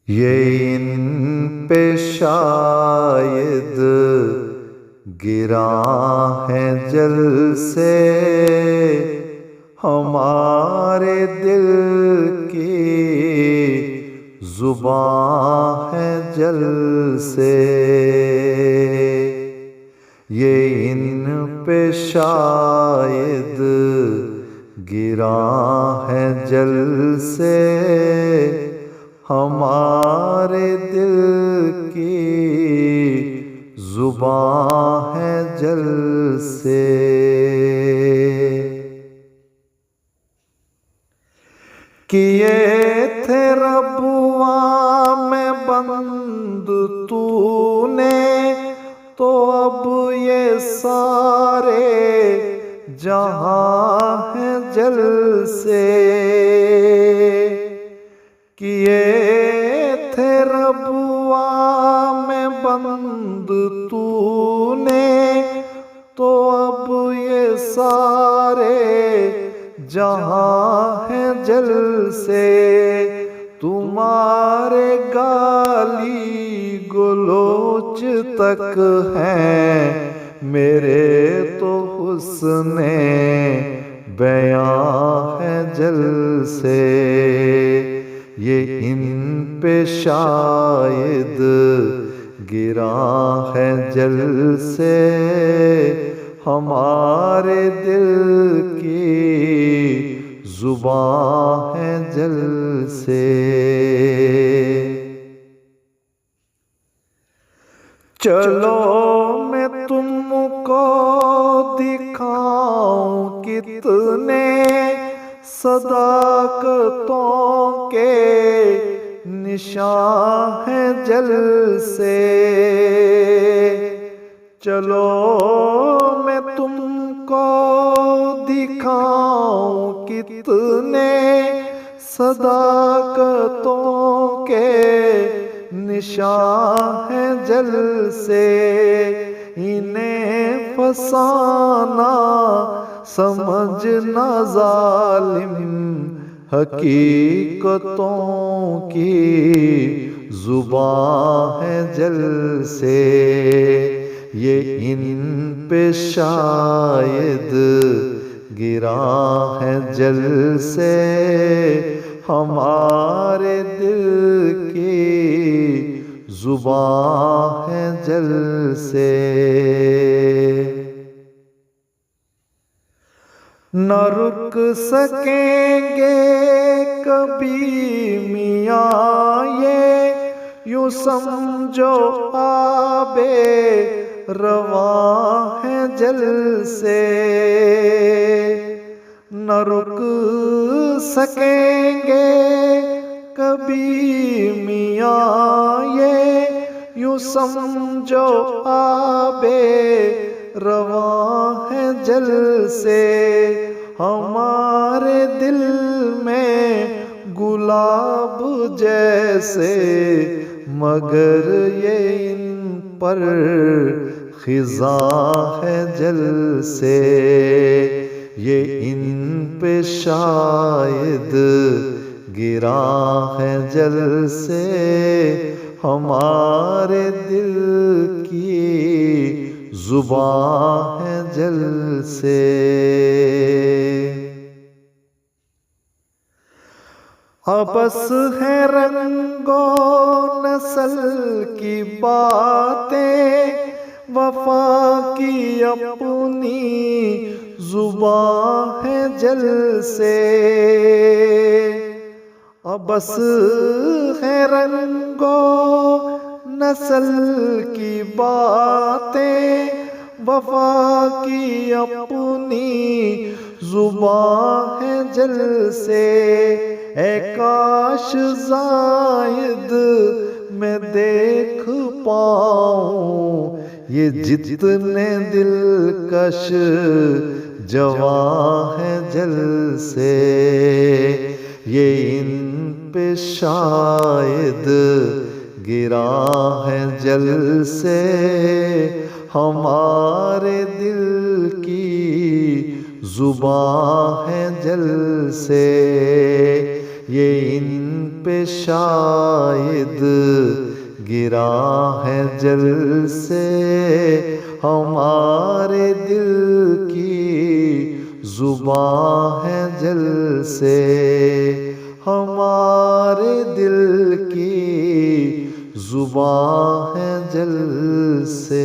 یہ ان پہ شاید گراں ہے جل سے ہمارے دل کی زباں ہے جل سے، یہ ان پہ شاید گراں ہے جل سے ہمارے دل کی زباں ہے جل سے۔ کیے تھے ربواں میں بند تو نے، تو اب یہ سارے جہاں ہیں جل سے۔ کیے تھے ربواں میں بند تو نے، تو اب یہ سارے جہاں ہیں جل سے۔ تمہارے گالی گلوچ تک ہیں، میرے تو حسن بیاں ہے جل سے۔ یہ ان پہ شاید گراں ہے جل سے ہمارے دل کی زباں ہے جل سے۔ چلو میں تم کو دکھاؤں کتنے صداقتوں کے نشان ہیں جل سے۔ چلو میں تم کو دکھاؤں کتنے صداقتوں کے نشان ہیں جل سے۔ انہیں فسانہ سمجھنا ظالم، حقیقتوں کی زباں ہے جل سے۔ یہ ان پہ شاید گراں ہے جل سے ہمارے دل کی زباں ہے جل سے۔ نہ رک سکیں گے کبھی میاں یہ، یوں سمجھو آب رواں ہے جل سے۔ نہ رک سکیں گے کبھی میاں یہ، یوں سمجھو آب رواں ہے جل سے۔ ہمارے دل میں گلاب جیسے، مگر یہ ان پر خزاں ہے جل سے۔ یہ ان پہ شاید گراں ہے جل سے ہمارے دل کی زباں ہے جل سے۔ ابس ہے رنگ و نسل کی باتیں، وفا کی اپنی زباں ہے جل سے۔ ابس ہے رنگ و نسل کی باتیں، وفا کی اپنی زباں ہے جل سے۔ اے کاش زائد میں دیکھ پاؤں یہ جتنے دلکش جواں ہے جل سے۔ یہ ان پہ شاید گراں ہے جل سے ہمارے دل کی زباں ہے جل سے۔ یہ ان پہ شاید گرا ہے جل سے ہمارے دل کی زباں ہے جل سے ہمارے دل کی زباں ہے جل سے